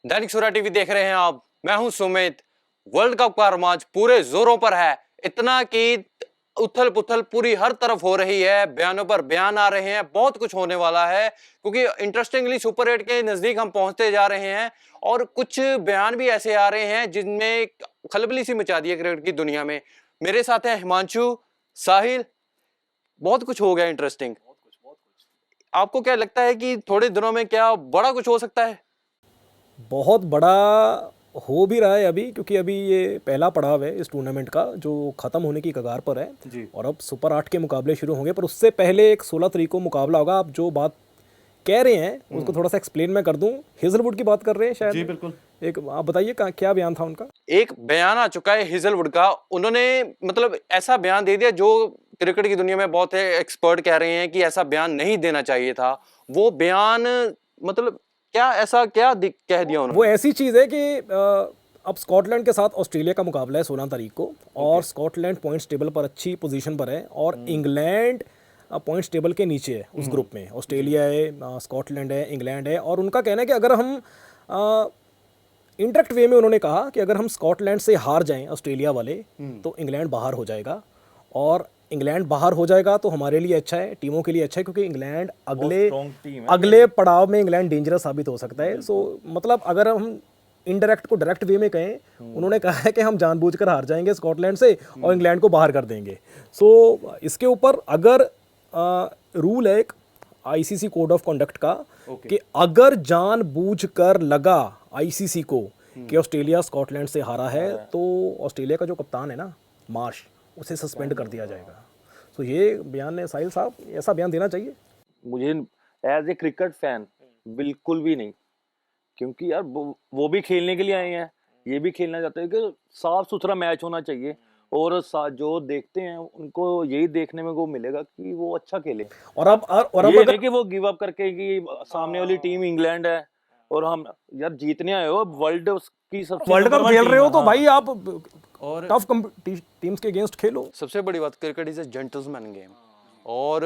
Dainik Savera TV देख रहे हैं आप। मैं हूं सुमित। वर्ल्ड कप का रोमांच पूरे जोरों पर है, इतना कि उथल पुथल पूरी हर तरफ हो रही है, बयानों पर बयान आ रहे हैं, बहुत कुछ होने वाला है क्योंकि इंटरेस्टिंगली सुपर 8 के नजदीक हम पहुंचते जा रहे हैं और कुछ बयान भी ऐसे आ रहे हैं जिनमें खलबली सी मचा दी है क्रिकेट की दुनिया में। मेरे साथ है हिमांशु, साहिल। बहुत कुछ हो गया इंटरेस्टिंग। आपको क्या लगता है कि थोड़े दिनों में क्या बड़ा कुछ हो सकता है? बहुत बड़ा हो भी रहा है अभी, क्योंकि अभी ये पहला पड़ाव है इस टूर्नामेंट का जो ख़त्म होने की कगार पर है जी। और अब सुपर 8 के मुकाबले शुरू होंगे। पर उससे पहले एक 16 तारीख को मुकाबला होगा। आप जो बात कह रहे हैं उसको थोड़ा सा एक्सप्लेन मैं कर दूं। हेजलवुड की बात कर रहे हैं शायद। जी बिल्कुल। एक आप बताइए क्या बयान था उनका। एक बयान आ चुका है हेजलवुड का। उन्होंने मतलब ऐसा बयान दे दिया जो क्रिकेट की दुनिया में बहुत है एक्सपर्ट कह रहे हैं कि ऐसा बयान नहीं देना चाहिए था। वो बयान मतलब क्या ऐसा क्या कह दिया उन्होंने? वो ऐसी चीज़ है कि अब स्कॉटलैंड के साथ ऑस्ट्रेलिया का मुकाबला है 16 तारीख को और स्कॉटलैंड पॉइंट्स टेबल पर अच्छी पोजीशन पर है और इंग्लैंड पॉइंट्स टेबल के नीचे है उस ग्रुप में। ऑस्ट्रेलिया है, स्कॉटलैंड है, इंग्लैंड है। और उनका कहना है कि अगर हम इनडायरेक्ट वे में उन्होंने कहा कि अगर हम स्कॉटलैंड से हार जाएं ऑस्ट्रेलिया वाले तो इंग्लैंड बाहर हो जाएगा और इंग्लैंड बाहर हो जाएगा तो हमारे लिए अच्छा है, टीमों के लिए अच्छा है, क्योंकि इंग्लैंड अगले पड़ाव में इंग्लैंड डेंजरस साबित हो सकता है। सो मतलब अगर हम इनडायरेक्ट को डायरेक्ट वे में कहें, उन्होंने कहा है कि हम जानबूझकर हार जाएंगे स्कॉटलैंड से और इंग्लैंड को बाहर कर देंगे। सो इसके ऊपर अगर रूल है एक आईसीसी कोड ऑफ कंडक्ट का कि अगर जानबूझकर लगा आईसीसी को कि ऑस्ट्रेलिया स्कॉटलैंड से हारा है तो ऑस्ट्रेलिया का जो कप्तान है ना, मार्श, उसे सस्पेंड कर दिया जाएगा। तो ये बयान है साहिल साहब, ऐसा बयान देना चाहिए। मुझे एज ए क्रिकेट फैन बिल्कुल भी नहीं, क्योंकि यार वो भी खेलने के लिए आए हैं, ये भी खेलना चाहते हैं कि साफ सुथरा मैच होना चाहिए और जो देखते हैं उनको यही देखने में को मिलेगा कि वो अच्छा खेले। और अब ये अगर नहीं कि वो गिव अप करके कि सामने वाली टीम इंग्लैंड है और हम यार जीतने आए हो, वर्ल्ड की सबसे वर्ल्ड कप खेल रहे हो तो भाई आप और टफ टीम्स के अगेंस्ट खेलो। सबसे बड़ी बात, cricket is a gentleman game और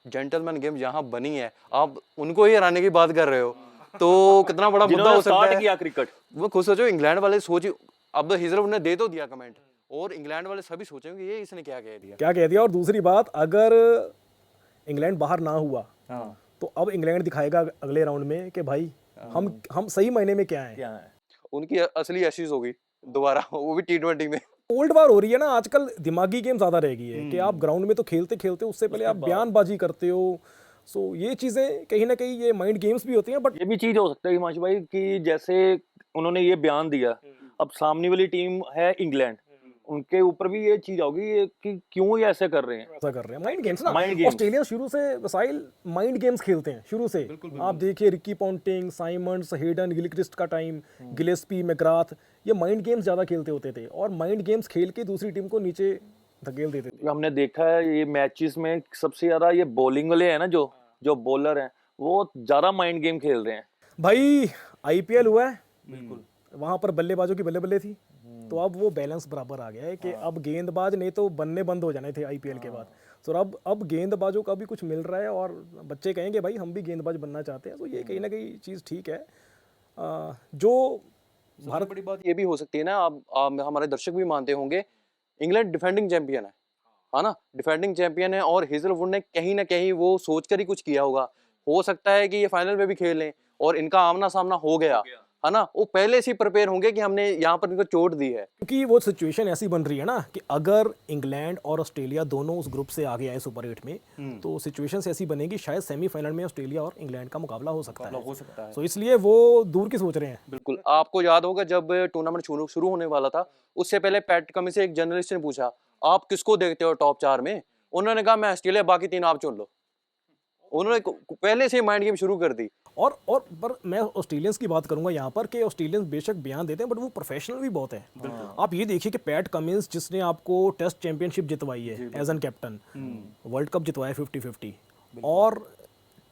जेंटलमैन गेम जहां बनी है, आप उनको ही हराने की बात कर रहे हो तो कितना बड़ा मुद्दा हो सकता है। किया क्रिकेट वो खुद सोचो, इंग्लैंड वाले सोचिए, अब हेजलवुड ने दे तो दिया कमेंट और इंग्लैंड वाले सभी सोचेंगे ये इसने क्या कह दिया। और दूसरी बात, अगर इंग्लैंड बाहर ना हुआ तो अब इंग्लैंड दिखाएगा अगले राउंड में कि भाई हम सही महीने में क्या है। उनकी असली एशेज होगी दोबारा, वो भी टी20 में। ओल्ड वार हो रही है ना आजकल, दिमागी गेम ज्यादा रह गई है कि आप ग्राउंड में तो खेलते खेलते उससे पहले आप बयानबाजी करते हो। सो ये चीजें कहीं ना कहीं ये माइंड गेम्स भी होती हैं। बट ये भी चीज हो सकता है हिमांशु भाई कि जैसे उन्होंने ये बयान दिया, अब सामने वाली टीम है इंग्लैंड, उनके ऊपर भी ये चीज होगी कि क्यों ये ऐसे कर रहे हैं। ऐसा कर रहे हैं माइंड गेम्स ना। Mind games। ऑस्ट्रेलिया शुरू से वसाइल माइंड गेम्स खेलते हैं शुरू से। आप देखिए Ricky Ponting, Symonds, Hayden, Gilchrist का टाइम, गिलेस्पी, मैकग्राथ, ये माइंड गेम्स ज्यादा खेलते होते थे और माइंड गेम्स खेल के दूसरी टीम को नीचे धकेल देते थे। हमने देखा है ये मैचेस में सबसे ज्यादा ये बॉलिंग वाले हैं ना, जो बॉलर हैं वो ज्यादा माइंड गेम खेल रहे हैं। भाई आईपीएल हुआ है, बिल्कुल वहां पर बल्लेबाजों की बल्ले बल्ले थी, तो अब वो बैलेंस बराबर आ गया है कि अब गेंदबाज नहीं तो बनने बंद हो जाने थे आईपीएल के बाद। तो अब गेंदबाजों का भी कुछ मिल रहा है और बच्चे कहेंगे भाई हम भी गेंदबाज बनना चाहते हैं। तो ये कहीं ना कहीं चीज़ ठीक है। जो भारत, बड़ी बात ये भी हो सकती है ना, आप हमारे दर्शक भी मानते होंगे, इंग्लैंड डिफेंडिंग चैंपियन है ना, डिफेंडिंग चैंपियन है और हेजलवुड ने कहीं ना कहीं वो सोचकर ही कुछ किया होगा। हो सकता है कि ये फाइनल में भी खेल लें और इनका आमना सामना हो गया है ना, वो पहले से ही प्रिपेयर होंगे कि हमने यहाँ पर इनको चोट दी है। क्योंकि वो सिचुएशन ऐसी बन रही है ना कि अगर इंग्लैंड और ऑस्ट्रेलिया दोनों उस ग्रुप से आगे आए सुपर 8 में तो सिचुएशन ऐसी बनेगी शायद सेमीफाइनल में ऑस्ट्रेलिया और इंग्लैंड का मुकाबला हो सकता है। तो इसलिए वो दूर की सोच रहे हैं। बिल्कुल, आपको याद होगा जब टूर्नामेंट शुरू होने वाला था, उससे पहले पैट कमिंस से एक जर्नलिस्ट ने पूछा आप किसको देखते हो टॉप 4 में, उन्होंने कहा मैं ऑस्ट्रेलिया, बाकी 3 आप चुन लो। उन्होंने पहले से माइंड गेम शुरू कर दी। और पर मैं ऑस्ट्रेलियंस की बात करूंगा यहाँ पर कि ऑस्ट्रेलियंस बेशक बयान देते हैं बट वो प्रोफेशनल भी बहुत है। आप ये देखिए कि पैट कमिंस जिसने आपको टेस्ट चैंपियनशिप जितवाई है as an captain, world cup जितवाया 50-50 और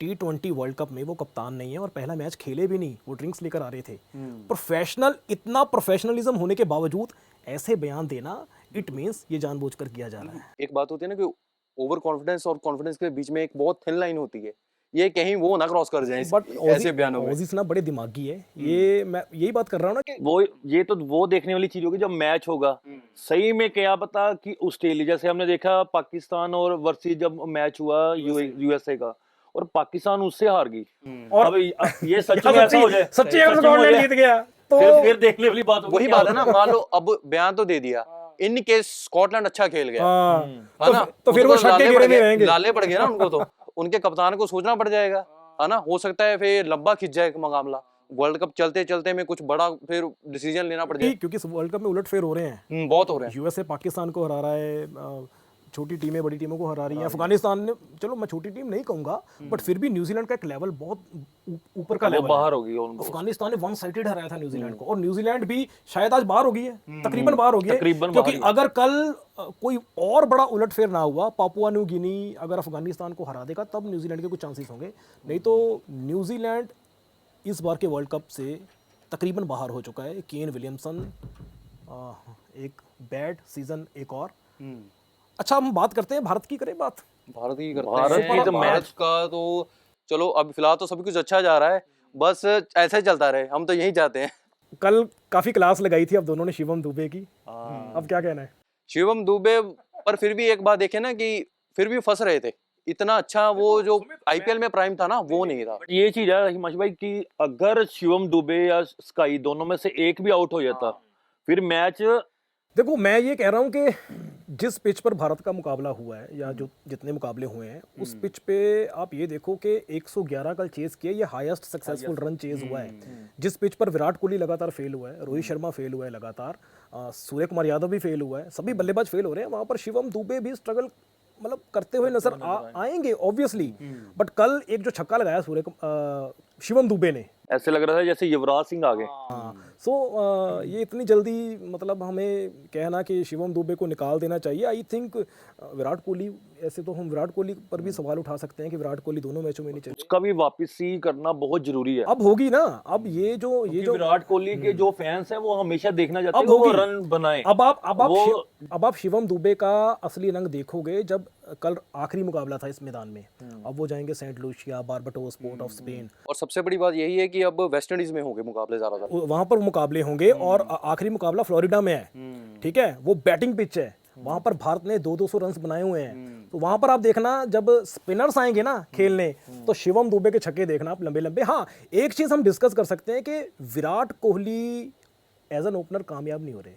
T20 वर्ल्ड कप में वो कप्तान नहीं है और पहला मैच खेले भी नहीं, वो ड्रिंक्स लेकर आ रहे थे। प्रोफेशनल, इतना प्रोफेशनलिज्म होने के बावजूद ऐसे बयान देना, इट मीन्स ये जानबूझकर किया जा रहा है। एक बात होती है ना कि ओवर कॉन्फिडेंस और कॉन्फिडेंस के बीच में एक बहुत थिन लाइन होती है। ये कहीं वो ना क्रॉस कर जाए बट ऐसे बयानों में। ऑजीज ना बड़े दिमागी है, ये मैं यही बात कर रहा हूँ ना कि ये तो वो देखने वाली चीज होगी जब मैच होगा। सही में क्या पता कि ऑस्ट्रेलिया, जैसे हमने देखा पाकिस्तान और वर्सेस जब मैच हुआ यूएसए का, और पाकिस्तान उससे हार गई। और अब ये सच में ऐसा हो जाए, सच्ची अगर स्कॉटलैंड जीत गया तो फिर देखने वाली बात होगी। वही बात है ना, मान लो अब बयान तो दे दिया, इन केस स्कॉटलैंड अच्छा खेल गया हाँ, है ना, तो फिर वो उनको छक्के लाले गिरे पड़ नहीं गए, रहेंगे। लाले पड़ गए ना उनको, तो उनके कप्तान को सोचना पड़ जाएगा, है ना। हो सकता है फिर लंबा खिंच जाए मामला, वर्ल्ड कप चलते चलते में कुछ बड़ा फिर डिसीजन लेना पड़ जाए। क्योंकि वर्ल्ड कप में उलटफेर हो रहे हैं, बहुत हो रहे हैं। यूएसए पाकिस्तान को हरा रहा है, छोटी टीमें बड़ी टीमों को हरा रही हैं। अफगानिस्तान ने, चलो मैं छोटी टीम नहीं कहूंगा, बट फिर भी न्यूजीलैंड का एक लेवल बहुत ऊपर का वो लेवल बाहर है। होगी ऑलमोस्ट। अफगानिस्तान ने वन साइडेड हराया था न्यूजीलैंड को, और न्यूजीलैंड भी शायद आज बाहर हो गई है, तकरीबन बाहर हो गई है, तकरीबन क्योंकि बाहर ही। अगर कल कोई और बड़ा उलटफेर ना हुआ, पापुआ न्यू गिनी अगर अफगानिस्तान को हरा देगा, तब न्यूजीलैंड के कुछ चांसेस होंगे। नहीं तो न्यूजीलैंड इस बार के वर्ल्ड कप से तकरीबन बाहर हो चुका है। केन विलियमसन एक बैड सीजन एक और। अच्छा, हम बात करते हैं भारत की, करें बात भारत की करते भारत हैं। की तो भारत मैच का तो चलो अब फिलहाल तो सब कुछ अच्छा जा रहा है, बस ऐसे ही चलता रहे, हम तो यही चाहते हैं। कल काफी क्लास लगाई थी अब दोनों ने शिवम दुबे की, अब क्या कहना है? शिवम दुबे पर फिर भी एक बात देखे ना कि फिर भी फंस रहे थे, इतना अच्छा वो जो आईपीएल में प्राइम था ना वो नहीं था। ये चीज है हिमांशु भाई कि अगर शिवम दुबे या स्काई दोनों में से एक भी आउट हो जाता, फिर मैच देखो, मैं ये कह रहा हूँ कि जिस पिच पर भारत का मुकाबला हुआ है, या जो जितने मुकाबले हुए हैं, उस पिच पे आप ये देखो कि 111 कल चेज किया, ये हाईएस्ट सक्सेसफुल रन चेज हुआ है। जिस पिच पर विराट कोहली लगातार फेल हुआ है, रोहित शर्मा फेल हुआ है लगातार, सूर्य कुमार यादव भी फेल हुआ है, सभी बल्लेबाज फेल हो रहे हैं, वहां पर शिवम दुबे भी स्ट्रगल मतलब करते हुए नजर आएंगे ऑब्वियसली। बट कल एक जो छक्का लगाया शिवम दुबे ने, ऐसे लग रहा था जैसे युवराज सिंह आ गए। सो ये इतनी जल्दी मतलब हमें कहना कि शिवम दुबे को निकाल देना चाहिए, आई थिंक विराट कोहली, ऐसे तो हम विराट कोहली पर भी सवाल उठा सकते हैं कि विराट कोहली दोनों मैचों में नहीं चले। उसका भी वापसी करना बहुत जरूरी है। अब होगी ना, अब ये जो विराट कोहली के जो फैंस हैं वो हमेशा देखना चाहते अब हैं वो होगी। रन बनाए। अब आप शिवम दुबे का असली रंग देखोगे जब कल आखिरी मुकाबला था इस मैदान में। अब वो जाएंगे Saint Lucia, Barbados, Port of Spain, और सबसे बड़ी बात यही है कि अब वेस्ट इंडीज में होंगे मुकाबले ज्यादातर, वहां पर मुकाबले होंगे, और आखिरी मुकाबला फ्लोरिडा में है, ठीक है, वो बैटिंग पिच है, वहां पर भारत ने 200 रन बनाए हुए हैं। तो वहां पर आप देखना जब स्पिनर्स आएंगे ना खेलने, तो शिवम दुबे के छक्के देखना आप लंबे लंबे। हाँ, एक चीज हम डिस्कस कर सकते हैं कि Virat Kohli as an opener कामयाब नहीं हो रहे,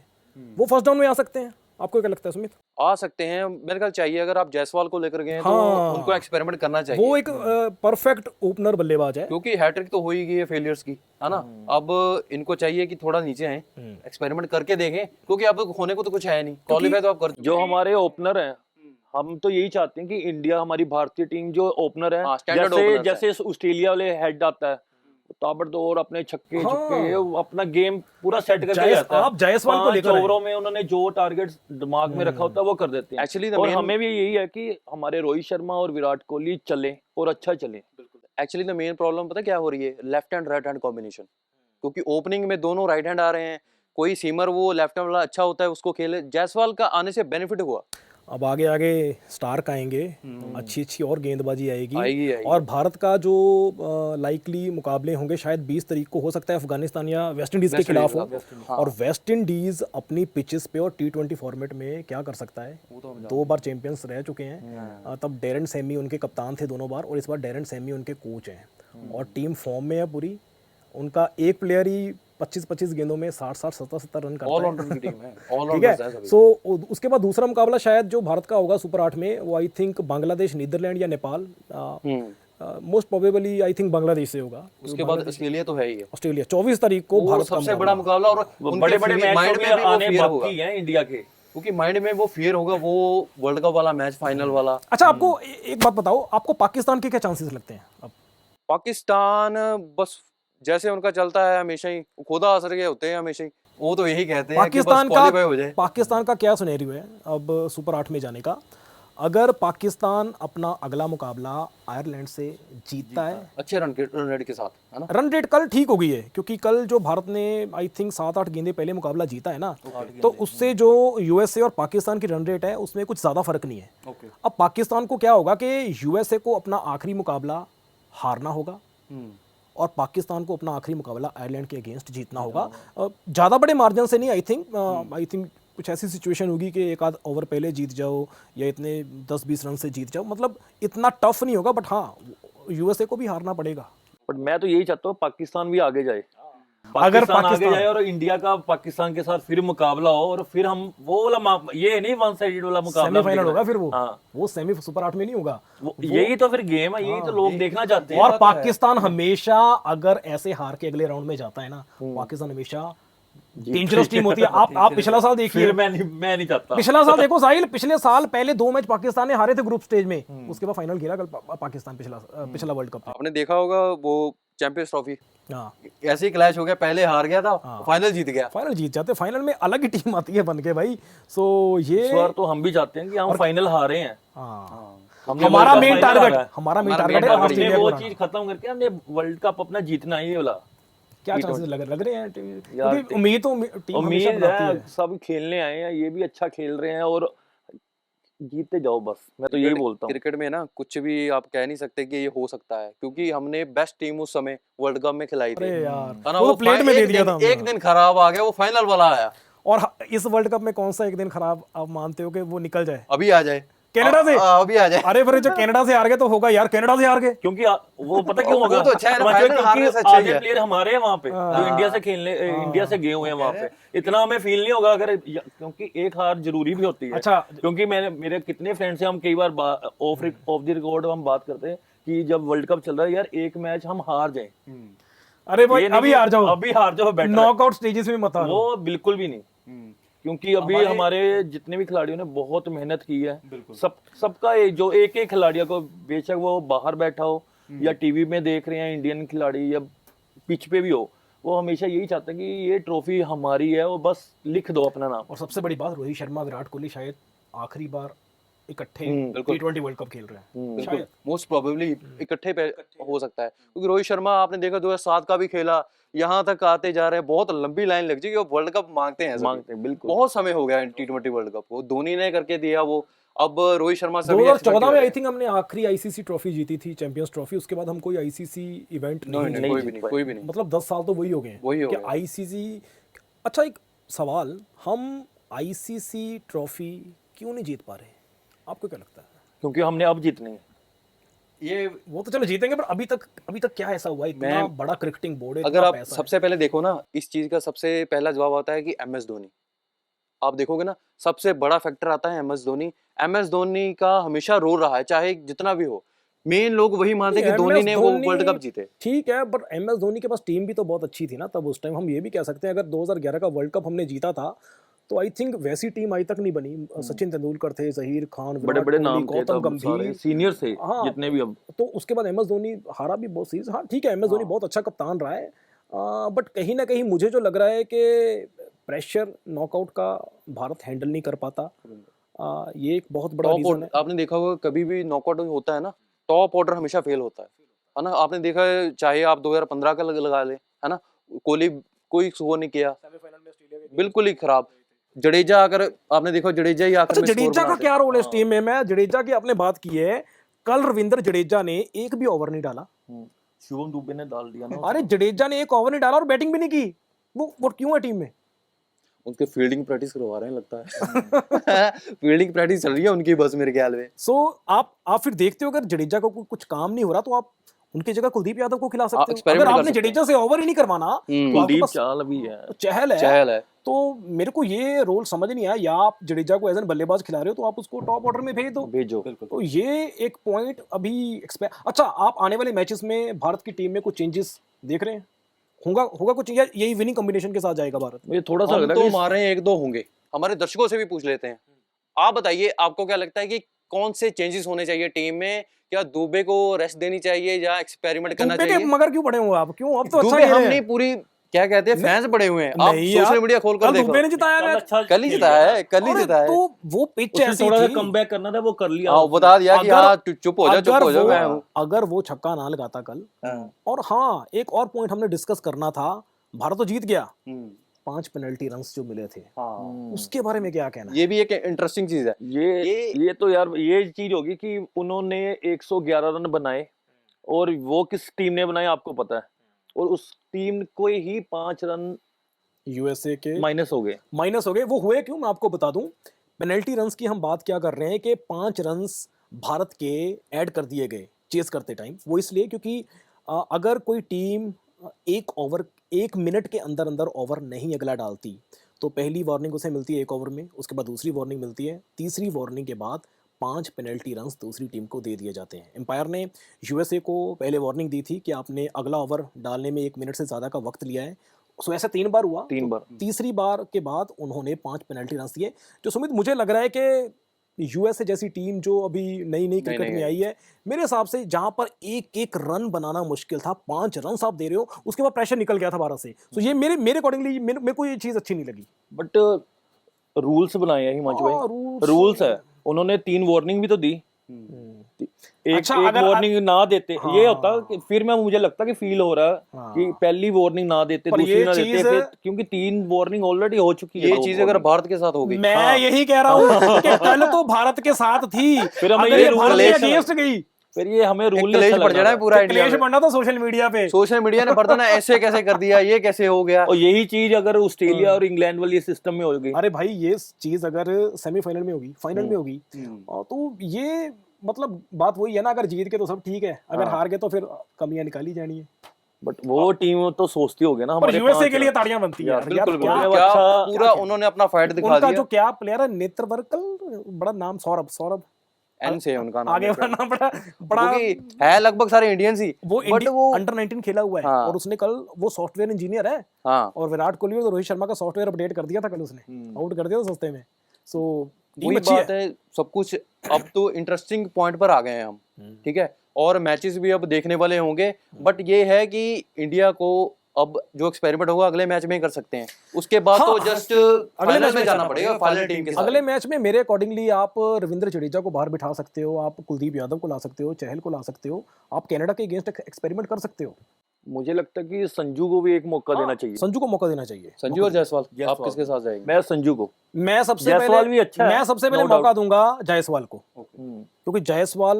वो फर्स्ट डाउन में आ सकते हैं। आपको क्या लगता है सुमित? आ सकते हैं, मेरे ख्याल चाहिए। अगर आप जायसवाल को लेकर गए हैं तो उनको एक्सपेरिमेंट करना चाहिए। वो एक परफेक्ट ओपनर बल्लेबाज है, क्योंकि हैट्रिक तो हो ही गई है फेलियर्स की, है ना। अब इनको चाहिए कि थोड़ा नीचे आए, एक्सपेरिमेंट करके देखें, क्योंकि अब होने को तो कुछ है नहीं, क्वालीफाई तो आप कर जो हमारे ओपनर हैं, हम तो यही चाहते हैं कि इंडिया, हमारी भारतीय टीम जो ओपनर है, स्टैंडर्ड ओपनर जैसे ऑस्ट्रेलिया वाले हेड आता है ताबड़तोड़ अपने छक्के छक्के अपना गेम पूरा सेट करके जाता है। आप जायसवाल को लेकर ओवरों में उन्होंने जो टारगेट दिमाग में रखा होता है वो कर देते हैं। एक्चुअली और हमें भी यही है कि हमारे रोहित शर्मा और विराट कोहली चले और अच्छा चले। एक्चुअली द मेन प्रॉब्लम पता क्या हो रही है, left hand right hand combination, क्योंकि ओपनिंग में दोनों राइट हैंड आ रहे हैं, कोई सीमर वो लेफ्ट हैंड वाला अच्छा होता है उसको खेले। जायसवाल का आने से बेनिफिट हुआ। अब आगे आगे स्टार्क आएंगे, अच्छी अच्छी और गेंदबाजी आएगी। आएगी। और भारत का जो लाइकली मुकाबले होंगे शायद 20 तारीख को हो सकता है अफगानिस्तान या वेस्ट इंडीज के खिलाफ हो। और वेस्ट इंडीज अपनी पिचेस पे और T20 फॉर्मेट में क्या कर सकता है, 2 बार चैंपियंस रह चुके हैं। तब डैरेन सैमी उनके कप्तान थे दोनों बार, और इस बार डैरेन सैमी उनके कोच हैं, और टीम फॉर्म में है पूरी। उनका एक प्लेयर ही 25-25 गेंदों में 60-60, 70-70 रन करता ऑलराउंडर की टीम है, ठीक है। सो उसके बाद दूसरा मुकाबला शायद जो भारत का होगा सुपर 8 में, वो आई थिंक बांग्लादेश, नीदरलैंड या Nepal, most probably I think Bangladesh से होगा। उसके बाद ऑस्ट्रेलिया तो है ही है। ऑस्ट्रेलिया 24 तारीख को भारत का सबसे बड़ा मुकाबला, और बड़े बड़े मैच माइंड में भी वो आने फियर होगा, बाकी हैं इंडिया के, क्योंकि माइंड में वो फियर होगा, वो वर्ल्ड कप वाला मैच, फाइनल वाला। अच्छा, आपको एक बात बताओ, आपको पाकिस्तान के क्या चांसेस लगते हैं? अब पाकिस्तान बस जैसे उनका चलता है हमेशा ही, खुदा असर के होते हैं हमेशा ही, वो तो यही कहते हैं कि बस क्वालीफाई हो जाए। पाकिस्तान का क्या सिनेरियो है अब सुपर 8 में जाने का? अगर पाकिस्तान अपना अगला मुकाबला आयरलैंड से जीतता है, अच्छे रन रेट के साथ, है ना। रन रेट कल ठीक हो गई है, क्योंकि कल जो भारत ने आई थिंक 7-8 गेंदे पहले मुकाबला जीता है ना, तो उससे जो यूएसए और पाकिस्तान की रन रेट है उसमें कुछ ज़्यादा फर्क नहीं है। अब पाकिस्तान को क्या होगा कि यूएसए को अपना आखिरी मुकाबला हारना होगा और पाकिस्तान को अपना आखिरी मुकाबला आयरलैंड के अगेंस्ट जीतना होगा। ज़्यादा बड़े मार्जिन से नहीं, आई थिंक कुछ ऐसी सिचुएशन होगी कि एक आध ओवर पहले जीत जाओ या इतने 10-20 रन से जीत जाओ, मतलब इतना टफ नहीं होगा, बट हाँ यूएसए को भी हारना पड़ेगा। बट मैं तो यही चाहता हूँ पाकिस्तान भी आगे जाए, अगर पाकिस्तान आगे पाकिस्तान जाए और इंडिया का पाकिस्तान के साथ फिर मुकाबला हो और फिर हम वो वाला ये नहीं वन साइडेड वाला मुकाबला सेमीफाइनल होगा फिर हाँ। वो सेमी सुपर 8 में नहीं होगा। यही तो फिर गेम है, यही तो लोग देखना चाहते हैं। और पाकिस्तान हमेशा अगर ऐसे हार के अगले राउंड में जाता है ना, पाकिस्तान हमेशा डेंजरस टीम होती है। आप पिछला साल देखिए, फिर मैं नहीं चाहता। पिछला साल देखो साहिल, पिछले साल पहले 2 मैच पाकिस्तान ने हारे थे ग्रुप स्टेज में, उसके बाद फाइनल खेला कल पाकिस्तान पिछला वर्ल्ड कप। आपने देखा होगा वो चैंपियंस ट्रॉफी, हाँ ऐसे ही क्लैश हो गया, पहले हार गया था, फाइनल जीत गया। फाइनल जीत जाते, फाइनल में अलग ही टीम आती है बन के भाई। सो ये इस बार तो हम भी चाहते हैं कि हम फाइनल हारे हैं। हमारा मेन टारगेट है हमने ऑस्ट्रेलिया वो को चीज खत्म करके हमने वर्ल्ड कप अपना जीतना ही वाला। क्या चांसेस लग रहे हैं, क्योंकि उम्मीद तो टीम हमेशा उम्मीद बनाती है, सब खेलने आए हैं, ये भी अच्छा खेल रहे हैं और जीतते जाओ बस, मैं तो यही बोलता हूँ। क्रिकेट में ना कुछ भी आप कह नहीं सकते कि ये हो सकता है, क्योंकि हमने बेस्ट टीम उस समय वर्ल्ड कप में खिलाई थी। अरे यार है ना, वो प्लेट में दे दिया था एक दिन खराब आ गया, वो फाइनल वाला आया। और इस वर्ल्ड कप में कौन सा एक दिन खराब आप मानते हो कि वो निकल जाए? अभी आ जाए, कनाडा से अभी आ जाए। अरे फिर जो कनाडा से हार गए तो होगा यार, कनाडा से हार गए क्योंकि वो पता क्यों होगा, वो तो अच्छा है ना, समझो, फाइनल हारने से अच्छा ही आधे है। प्लेयर हमारे हैं वहाँ पे जो इंडिया से खेलने इंडिया से गए हुए हैं वहाँ पे, इतना हमें फील नहीं होगा अगर, क्योंकि एक हार जरूरी भी होती है। अच्छा, क्योंकि मेरे कितने फ्रेंड्स हैं, हम कई बार ऑफ द रिकॉर्ड हम बात करते हैं कि जब वर्ल्ड कप चल रहा है यार, एक मैच हम हार जाए, अरे भाई अभी हार जाओ, अभी हार जाओ, बेटर नॉकआउट स्टेजेस में मत हारो। वो बिल्कुल भी नहीं, क्योंकि अभी हमारे जितने भी खिलाड़ियों ने बहुत मेहनत की है, सबका जो एक एक खिलाड़ियों को, बेशक वो बाहर बैठा हो या टीवी में देख रहे हैं इंडियन खिलाड़ी या पिच पे भी हो, वो हमेशा यही चाहते हैं कि ये ट्रॉफी हमारी है, वो बस लिख दो अपना नाम। और सबसे बड़ी बात, रोहित शर्मा विराट कोहली शायद आखिरी बार इकट्ठे T20 वर्ल्ड कप खेल रहे हैं शायद, मोस्ट प्रोबेबली इकट्ठे पे हो सकता है, क्योंकि रोहित शर्मा आपने देखा 2007 का भी खेला, यहाँ तक आते जा रहे हैं, बहुत लंबी लाइन लग जाएगी, वो वर्ल्ड कप मांगते हैं बिल्कुल, बहुत समय हो गया T20 वर्ल्ड कप, वो धोनी ने करके दिया, वो अब रोहित शर्मा से 2014 में आई थिंक हमने आखिरी आईसीसी ट्रॉफी जीती थी, चैंपियंस ट्रॉफी, उसके बाद हम कोई आईसीसी इवेंट नहीं, कोई भी नहीं, मतलब 10 साल तो वही हो गए कि आईसीसी। अच्छा एक सवाल, हम आईसीसी ट्रॉफी क्यों नहीं जीत पा रहे, आपको क्या लगता है? क्योंकि हमने अब जीतनी है। ये वो तो चलो जीतेंगे, पर अभी तक क्या ऐसा हुआ, इतना बड़ा क्रिकेटिंग बोर्ड है, अगर आप सबसे पहले देखो ना, इस चीज का सबसे पहला जवाब आता है कि MS धोनी। आप देखोगे ना, सबसे बड़ा फैक्टर आता है MS धोनी का हमेशा रोल रहा है, चाहे जितना भी हो, मेन लोग वही मानते हैं कि धोनी ने वो वर्ल्ड कप जीते। ठीक है, बट MS धोनी के पास टीम भी तो बहुत अच्छी थी ना तब, उस टाइम हम ये भी कह सकते हैं, अगर 2011 का वर्ल्ड कप हमने जीता था तो आई थिंक वैसी टीम आज तक नहीं बनी। सचिन तेंदुलकर थे, जहीर खान, बड़े नाम थे, गौतम गंभीर, सीनियर थे जितने भी। अब तो उसके बाद MS धोनी हारा भी बहुत सीरीज। हाँ ठीक है, MS धोनी बहुत अच्छा कप्तान रहा है, बट कहीं ना कहीं मुझे जो लग रहा है कि प्रेशर नॉकआउट का भारत हैंडल नहीं कर पाता, ये एक बहुत बड़ा रीजन है। आपने देखा होगा कभी भी नॉकआउट होता है ना, टॉप ऑर्डर हमेशा फेल होता है ना, आपने देखा है, चाहे आप 2015 का लगा ले, है ना, कोहली कोई स्कोर नहीं किया, बिल्कुल ही खराब। जडेजा, अगर आपने देखा जडेजा ही आखिर में स्कोर जडेजा का क्या रोल है इस टीम में? मैं जडेजा की आपने बात की है, कल रविंद्र जडेजा ने एक भी ओवर नहीं डाला, शुभम दुबे ने डाल दिया ना। अरे जडेजा ने एक ओवर नहीं डाला और बैटिंग भी नहीं की, वो क्यों है टीम में? उनके फील्डिंग प्रैक्टिस करवा रहे हैं लगता है। फील्डिंग प्रैक्टिस चल रही है उनकी बस मेरे ख्याल में। सो आप फिर देखते हो, अगर जडेजा को कुछ काम नहीं हो रहा तो आप उनकी जगह कुलदीप यादव को खिला सकते हो। अगर आपने जडेजा से ओवर ही नहीं करवाना, कुलदीप चहल भी है, चहल है, तो मेरे को ये रोल समझ नहीं आया, या आप जडेजा को एज एन बल्लेबाज खिला रहे हो तो आप उसको टॉप ऑर्डर में भेजो। तो ये एक पॉइंट अभी अच्छा, आप आने वाले मैचेस में भारत की टीम में कुछ चेंजेस देख रहे हैं? होगा कुछ, या यही विनिंग कॉम्बिनेशन के साथ जाएगा भारत? मुझे थोड़ा सा लग रहा है हमारे 1-2 होंगे, हमारे दर्शकों से भी पूछ लेते हैं। आप बताइए, आपको क्या लगता है कि कौन से चेंजेस होने चाहिए टीम में? क्या दुबे को रेस्ट देनी चाहिए या एक्सपेरिमेंट करना चाहिए? मगर क्यों पड़े हुए आप? क्यों अब तो अच्छा दुबे हम नहीं, पूरी क्या कहते हैं, फैंस बड़े हुए हैं। आप सोशल मीडिया खोल कर देखो, दुबे ने जिताया मैच, कल ही जिताया है। तो वो पिच ऐसी थोड़ा सा थी, कमबैक करना था, वो कर लिया, बता दिया कि हाँ चुप हो जाओ मैं हूं। अगर वो छक्का ना लगाता कल, और हाँ एक और पॉइंट हमने डिस्कस करना था, भारत तो जीत गया, 5 पेनल्टी रन्स जो मिले थे, उसके बारे में क्या कहना है? ये भी एक इंटरेस्टिंग चीज है। ये तो यार ये चीज होगी कि उन्होंने 111 रन बनाए और वो किस टीम ने बनाए आपको पता है, और उस टीम को ही 5 रन यूएसए के माइनस हो गए। वो हुए क्यों, मैं आपको बता दूं। पेनल्टी रन्स की हम बात क्या कर रहे हैं कि 5 रन्स भारत के ऐड कर दिए गए चेस करते टाइम। वो इसलिए क्योंकि अगर कोई टीम एक मिनट के अंदर अंदर ओवर नहीं अगला डालती तो पहली वार्निंग उसे मिलती है 1 ओवर में, उसके बाद दूसरी वार्निंग मिलती है, तीसरी वार्निंग के बाद 5 पेनल्टी रन्स दूसरी टीम को दे दिए जाते हैं। एम्पायर ने यूएसए को पहले वार्निंग दी थी कि आपने अगला ओवर डालने में 1 मिनट से ज़्यादा का वक्त लिया है। सो ऐसा 3 बार हुआ, 3 बार। तीसरी बार के बाद उन्होंने 5 पेनल्टी रन्स दिए। जो सुमित मुझे लग रहा है कि यूएसए जैसी टीम जो अभी नई क्रिकेट में आई है, मेरे हिसाब से जहां पर एक रन बनाना मुश्किल था, 5 रन आप दे रहे हो, उसके बाद प्रेशर निकल गया था भारत से। तो ये मेरे अकॉर्डिंगली मेरे को ये चीज अच्छी नहीं लगी। बट रूल्स बनाए हैं हिमांशु भाई, रूल्स है, उन्होंने 3 वार्निंग भी तो दी। एक वार्निंग ना देते ये होता कि फिर मुझे लगता कि फील हो रहा है कि पहली वार्निंग ना देते, दूसरी ना देते, फिर क्योंकि 3 वार्निंग ऑलरेडी हो चुकी है। ये चीज अगर भारत के साथ हो गई, मैं यही कह रहा हूँ कि कल तो भारत के साथ थी, फिर हमें ये अगेंस्ट गई, फिर ये हमें रूल क्लेश पड़ जाना है पूरा इंडिया क्लेश बढ़ना तो सोशल मीडिया पे, सोशल मीडिया ने बढ़ता ना, ऐसे कैसे कर दिया, ये कैसे हो गया। और यही चीज अगर ऑस्ट्रेलिया और इंग्लैंड वाली सिस्टम में होगी, अरे भाई ये चीज अगर सेमीफाइनल में होगी, फाइनल में होगी, तो ये मतलब बात वही है ना, अगर जीत के तो सब ठीक है, अगर हार गए तो फिर कमियां निकाली जानी है। बट वो टीम तो सोचती होगी ना, पर यूएसए के लिए ताड़ियां बनती है यार। बिल्कुल क्या पूरा उन्होंने अपना फाइट दिखा उनका दिया। जो क्या प्लेयर है नेत्रवर्कल, बड़ा नाम, सौरभ एन से उनका नाम, आगे बढ़ना बड़ा है, लगभग सारे इंडियंस ही, वो अंडर 19 खेला हुआ है। हाँ। और उसने कल, वो सॉफ्टवेयर इंजीनियर है, हाँ। और विराट कोहली और रोहित शर्मा का सॉफ्टवेयर अपडेट कर दिया था कल उसने, आउट कर दिया था सस्ते में। सो वही बात है, सब कुछ अब तो इंटरेस्टिंग पॉइंट पर आ गए हैं हम, ठीक है, और मैचेस भी अब देखने वाले होंगे। बट ये है कि इंडिया को अब जो एक्सपेरिमेंट होगा अगले मैच में ही कर सकते हैं, उसके बाद तो जस्ट अगले मैच में जाना पड़ेगा फाइनल टीम के साथ। अगले मैच में मेरे अकॉर्डिंगली आप रविंद्र जडेजा को बाहर बिठा सकते हो, आप कुलदीप यादव को ला सकते हो, चहल को ला सकते हो, आप कनाडा के अगेंस्ट एक्सपेरिमेंट कर सकते हो। मुझे लगता है कि संजू को भी एक मौका देना चाहिए, संजू को मौका देना चाहिए। संजू और जायसवाल, आप किसके साथ जाएंगे? मैं संजू को, मैं सबसे जायसवाल भी अच्छा है, मैं सबसे पहले मौका दूंगा जायसवाल को, क्योंकि क्योंकि जायसवाल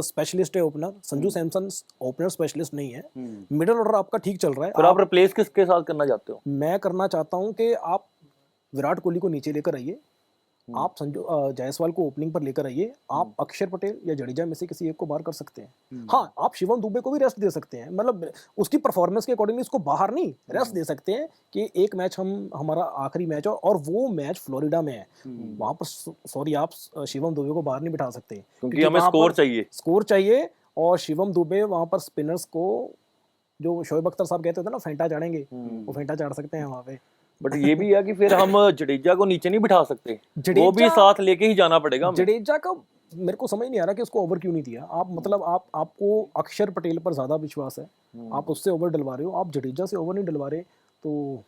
स्पेशलिस्ट है opener, Sanju Samson opener specialist नहीं है। मिडिल ऑर्डर आपका ठीक चल रहा है, फिर आप रिप्लेस किसके साथ करना चाहते हो? मैं करना चाहता हूं कि आप विराट कोहली को नीचे लेकर आइए, आप संजू जायसवाल को ओपनिंग पर लेकर आइए, आप अक्षर पटेल या जडेजा में से किसी एक को बाहर कर सकते हैं। हाँ, आप शिवम दुबे को भी रेस्ट दे सकते हैं, मतलब उसकी परफॉर्मेंस के अकॉर्डिंगली उसको बाहर नहीं, रेस्ट दे सकते हैं कि एक मैच हमारा आखिरी मैच है और वो मैच फ्लोरिडा में है, वहां पर सॉरी आप शिवम दुबे को बाहर नहीं बिठा सकते, क्योंकि हमें स्कोर चाहिए, और शिवम दुबे वहां पर स्पिनर्स को, जो शोएब अख्तर साहब कहते थे ना फेंटा चाड़ेंगे, वो फेंटा चाड़ सकते हैं वहां पे। बट ये भी है कि फिर हम जडेजा को नीचे नहीं बिठा सकते, वो भी साथ लेके ही जाना पड़ेगा हमें। जडेजा का मेरे को समझ नहीं आ रहा कि उसको ओवर क्यों नहीं दिया। आप मतलब आपको अक्षर पटेल पर ज्यादा विश्वास है, आप उससे ओवर डलवा रहे हो, आप जडेजा से ओवर नहीं डलवा रहे, तो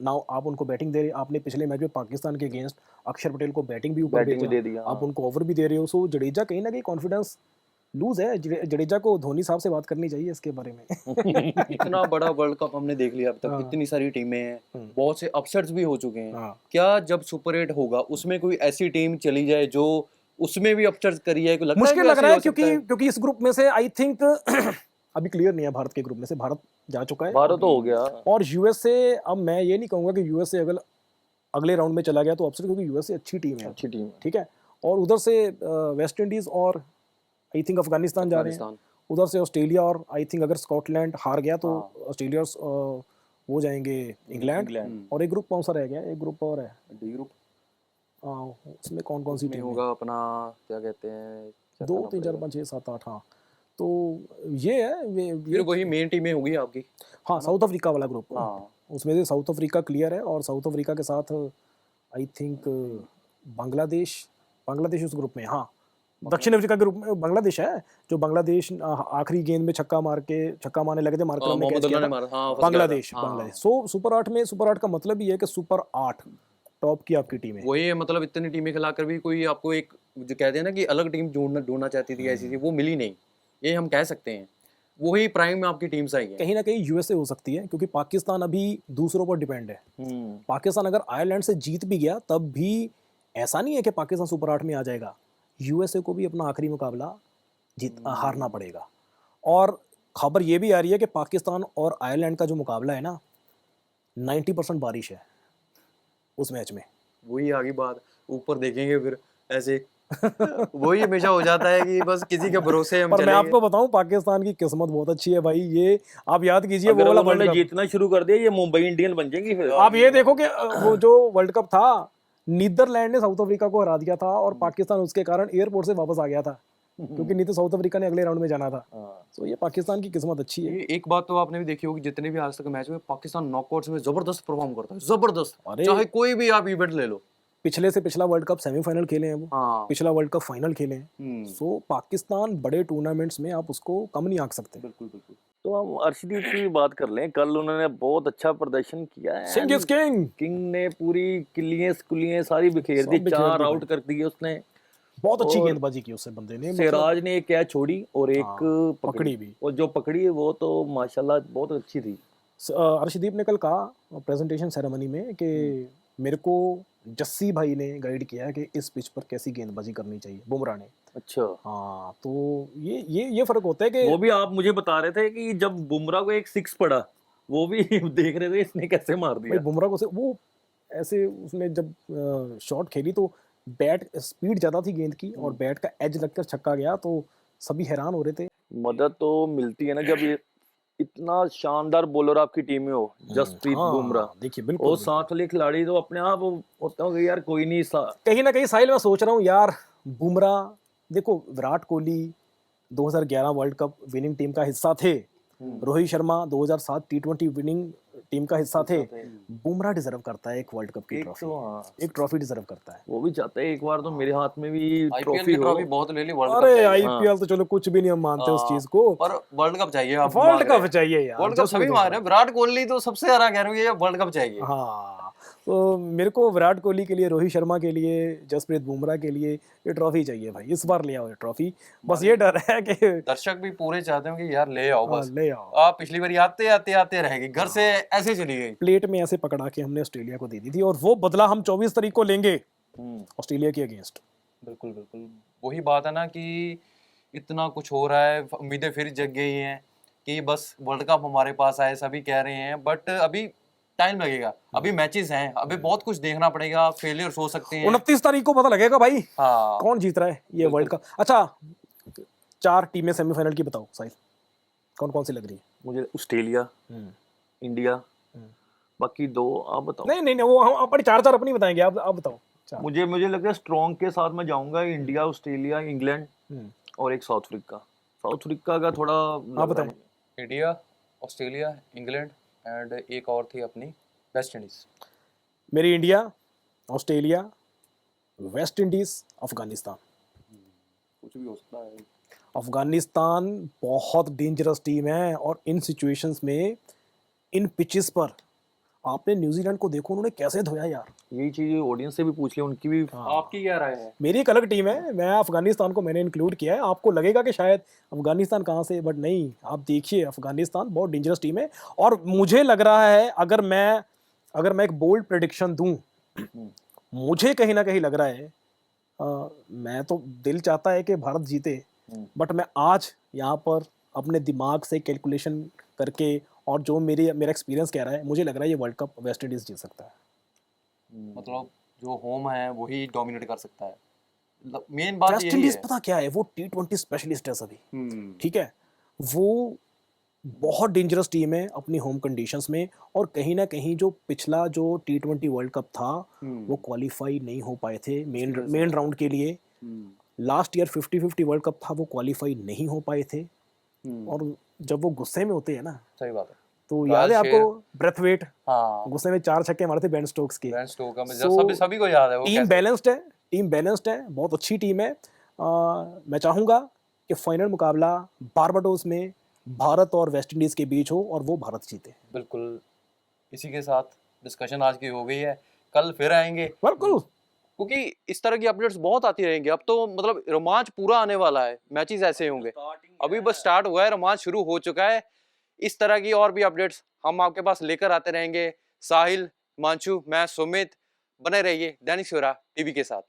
नाउ आप उनको बैटिंग दे रहे। आपने पिछले मैच में पाकिस्तान के अगेंस्ट अक्षर पटेल को बैटिंग भी ऊपर दे दिया, आप उनको ओवर भी दे रहे हो। सो जडेजा कहीं ना कहीं कॉन्फिडेंस लूज है। जडेजा को धोनी साहब से बात करनी चाहिए इसके बारे में। इतना बड़ा वर्ल्ड कप हमने देख लिया अब तक, इतनी सारी टीमें हैं, बहुत से अपसेट्स भी हो चुके हैं। क्या जब सुपर 8 होगा उसमें कोई ऐसी टीम चली जाए जो उसमें भी अपसेट करी है? मुश्किल लग रहा है, क्योंकि इस ग्रुप में से आई थिंक अभी क्लियर नहीं है, भारत के ग्रुप में से भारत जा चुका है, भारत तो हो गया, और यूएसए, अब मैं ये नहीं कहूंगा कि यूएसए अगले राउंड में चला गया तो अपसेट, क्योंकि यूएसए अच्छी टीम है, ठीक है। और उधर से वेस्ट इंडीज और आई थिंक अफगानिस्तान जा रहे हैं, उधर से ऑस्ट्रेलिया, और आई थिंक अगर स्कॉटलैंड हार गया तो ऑस्ट्रेलिया वो जाएंगे इंग्लैंड। और एक ग्रुप कौन सा रह गया? एक ग्रुप और है, डी ग्रुप, उसमें कौन कौन सी टीम होगा अपना, क्या कहते हैं, 2 3 4 5 6 7 8, हाँ, तो ये है, फिर वही मेन टीमें होगी आपकी। हाँ, साउथ अफ्रीका वाला ग्रुप, उसमें से साउथ अफ्रीका क्लियर है, और साउथ अफ्रीका के साथ आई थिंक बांग्लादेश उस ग्रुप में, हाँ, दक्षिण अफ्रीका के ग्रुप में बांग्लादेश है, जो बांग्लादेश आखिरी गेंद में छक्का मारने लगे थे, बांग्लादेश। सो सुपर 8 में, सुपर 8 का मतलब ये है कि सुपर 8 टॉप की आपकी टीम है। वही है, मतलब इतनी टीमें खिलाकर भी कोई आपको एक जो कहते हैं ना कि अलग टीम ढूंढना चाहती थी, ऐसी थी, वो मिली नहीं, ये हम कह सकते हैं। वही प्राइम में आपकी टीम्स आई है। कहीं ना कहीं यूएसए हो सकती है, क्योंकि पाकिस्तान अभी दूसरों पर डिपेंड है। पाकिस्तान अगर आयरलैंड से जीत भी गया तब भी ऐसा नहीं है कि पाकिस्तान सुपर 8 में आ जाएगा, यूएसए को भी अपना आखिरी मुकाबला हारना पड़ेगा। और खबर ये भी आ रही है कि पाकिस्तान और आयरलैंड का जो मुकाबला है ना, 90% बारिश है उस मैच में। वही आगे बात, ऊपर देखेंगे फिर ऐसे वही हमेशा हो जाता है कि बस किसी के भरोसे हम पर मैं चलेंगे। आपको बताऊं, पाकिस्तान की किस्मत बहुत अच्छी है भाई। ये आप याद कीजिए, वो अगर वाला उन्होंने वर्ल्ड कप जीतना शुरू कर दिया, ये मुंबई इंडियन बन जाएंगी फिर। आप ये देखो कि वो जो वर्ल्ड कप था, नीदरलैंड ने साउथ अफ्रीका को हरा दिया था और पाकिस्तान उसके कारण एयरपोर्ट से वापस आ गया था, क्योंकि नहीं तो साउथ अफ्रीका ने अगले राउंड में जाना था। तो ये पाकिस्तान की किस्मत अच्छी है। ये एक बात तो आपने भी देखी होगी, जितने भी आज तक मैच में पाकिस्तान नॉकआउट्स में जबरदस्त परफॉर्म करता है, जबरदस्त। अरे चाहे कोई भी आप इवेंट ले लो। पिछले से पिछला वर्ल्ड कप सेमीफाइनल खेले हैं वो, हाँ। पिछला वर्ल्ड कप फाइनल खेले हैं। सो पाकिस्तान बड़े टूर्नामेंट्स में आप उसको कम नहीं आंक सकते। बिल्कुल बिल्कुल। तो हम अर्शदीप की भी बात कर लें। कल उन्होंने बहुत अच्छा प्रदर्शन किया है। Singh is king. किंग ने पूरी किलियां सारी बिखेर सब दी, बिखेर 4 दी आउट भाई। कर दिए उसने। बहुत अच्छी और गेंदबाजी की उससे बंदे ने, मतलब सिराज ने एक कैच छोड़ी और एक हाँ, पकड़ी पकड़ी भी। और जो पकड़ी है वो तो माशाल्लाह बहुत अच्छी थी। अर्शदीप ने कल कहा प्रेजेंटेशन सेरेमनी में कि मेरे को जस्सी भाई ने गाइड किया कि इस पिच पर कैसी गेंदबाजी करनी चाहिए, बुमराह ने। अच्छा, हाँ, तो ये फर्क होता है कि वो भी आप मुझे बता रहे थे कि जब बुमराह को एक 6 पड़ा, वो भी देख रहे थे इसने कैसे मार भाई दिया। बुमराह को से वो ऐसे उसने जब शॉट खेली तो बैट स्पीड ज़्यादा थी गेंद की और बैट का एज लगकर छक्का गया, तो सभी हैरान हो रहे थे। मदद तो मिलती है ना जब ये इतना शानदार बॉलर आपकी टीम में हो, जसप्रीत हाँ, बुमराह देखिए और बिल्कुल साथ वाले खिलाड़ी, तो अपने आप होता होगा यार कोई नहीं कहीं ना कहीं साहिल मैं सोच रहा हूँ यार, बुमराह देखो, Virat Kohli 2011 world cup winning team का हिस्सा थे, रोहित शर्मा 2007 टी20 विनिंग टीम का हिस्सा थे। बुमराह डिजर्व करता है एक वर्ल्ड कप की ट्रॉफी, एक ट्रॉफी डिजर्व करता है। वो भी चाहते हैं एक बार तो मेरे हाथ में भी आईपीएल ट्रॉफी की हो। ट्रॉफी बहुत ले ली, वर्ल्ड कप अरे चाहिए। आईपीएल तो चलो कुछ भी नहीं हम मानते उस चीज को, पर वर्ल्ड कप चाहिए। आप वर्ल्ड मांग रहे कप हैं। चाहिए यार, वर्ल्ड कप जस्ट सभी with मांग रहे हैं, विराट कोहली तो सबसे ज्यादा कह रहे हैं ये वर्ल्ड कप चाहिए। हाँ, तो मेरे को विराट कोहली के लिए, रोहित शर्मा के लिए, जसप्रीत बुमराह के लिए ये ट्रॉफी चाहिए भाई। इस बार ले आओ ये ट्रॉफी, बस ये डर है कि दर्शक भी पूरे चाहते हैं कि यार ले आओ बस। ले आओ। आप पिछली बार आते आते आते रह गई, घर से ऐसे चली गई। प्लेट में ऐसे पकड़ा के हमने ऑस्ट्रेलिया को दे दी थी, और वो बदला हम 24 तारीख को लेंगे ऑस्ट्रेलिया के अगेंस्ट। बिल्कुल बिल्कुल, वही बात है ना कि इतना कुछ हो रहा है, उम्मीदें फिर जग गई हैं कि बस वर्ल्ड कप हमारे पास आए, सभी कह रहे हैं, बट अभी टाइम लगेगा, अभी मैचेस हैं, अभी बहुत कुछ देखना पड़ेगा, फेलियर्स हो सकते हैं। 29 तारीख को पता लगेगा भाई हाँ, कौन जीत रहा है ये वर्ल्ड कप। अच्छा, 4 टीमें सेमीफाइनल की बताओ साहिल, कौन कौन सी लग रही है? मुझे ऑस्ट्रेलिया, इंडिया, बाकी 2 आप बताओ। नहीं नहीं नहीं, वो हम अपनी 4 अपनी बताएंगे, आप बताओ। मुझे लगता है स्ट्रॉन्ग के साथ मैं जाऊंगा, इंडिया, ऑस्ट्रेलिया, इंग्लैंड और एक साउथ अफ्रीका। साउथ अफ्रीका का थोड़ा आप बताएं। इंडिया, ऑस्ट्रेलिया, इंग्लैंड एंड एक और थी अपनी वेस्ट इंडीज। मेरी India, Australia, West Indies, Afghanistan. कुछ भी हो सकता है। अफगानिस्तान बहुत डेंजरस टीम है, और इन सिचुएशंस में, इन पिचेस पर आपने न्यूजीलैंड को देखो, उन्होंने कैसे धोया यार। यही चीज ऑडियंस से भी पूछ लिया, उनकी भी। आपकी क्या राय है? मेरी एक अलग टीम है, मैं अफगानिस्तान को मैंने इंक्लूड किया है। आपको लगेगा कि शायद अफगानिस्तान कहाँ से, बट नहीं, आप देखिए अफगानिस्तान बहुत डेंजरस टीम है। और मुझे लग रहा है, अगर मैं एक बोल्ड प्रेडिक्शन दूं, मुझे कहीं ना कहीं लग रहा है, मैं तो दिल चाहता है कि भारत जीते, बट मैं आज यहाँ पर अपने दिमाग से कैलकुलेशन करके, और जो मेरा एक्सपीरियंस कह रहा है, मुझे लग रहा है ये वर्ल्ड कप वेस्ट इंडीज जीत सकता है। मतलब जो होम है वही डोमिनेट कर सकता है। मेन बात वेस्ट यही इंडीज है। पता क्या है, वो टी20 स्पेशलिस्ट है सभी, ठीक है, वो बहुत डेंजरस टीम है अपनी होम कंडीशंस में। और कहीं ना कहीं जो पिछला जो टी20 वर्ल्ड कप था, वो क्वालिफाई नहीं हो पाए थे मेन राउंड के लिए। लास्ट ईयर 50-50 वर्ल्ड कप था, वो क्वालिफाई नहीं हो पाए थे। और जब वो गुस्से में होते हैं ना, सही बात है, तो याद है आपको ब्रेथवेट, हाँ, गुस्से में 4 छक्के मारे थे बेन स्टोक्स के। बेन स्टोक्स में So, सभी को याद है वो टीम बैलेंस्ड है, बहुत अच्छी टीम है। मैं चाहूंगा कि फाइनल मुकाबला बारबाडोस में भारत और वेस्ट इंडीज के बीच हो, और वो भारत जीते। बिल्कुल, इसी के साथ डिस्कशन आज की हो गई है, कल फिर आएंगे, बिल्कुल, क्योंकि इस तरह की अपडेट्स बहुत आती रहेंगी। अब तो मतलब रोमांच पूरा आने वाला है, मैचेस ऐसे होंगे, अभी बस स्टार्ट हुआ है, रोमांच शुरू हो चुका है। इस तरह की और भी अपडेट्स हम आपके पास लेकर आते रहेंगे। साहिल, मांचू, मैं सुमित, बने रहिए दैनिक सवेरा टीवी के साथ।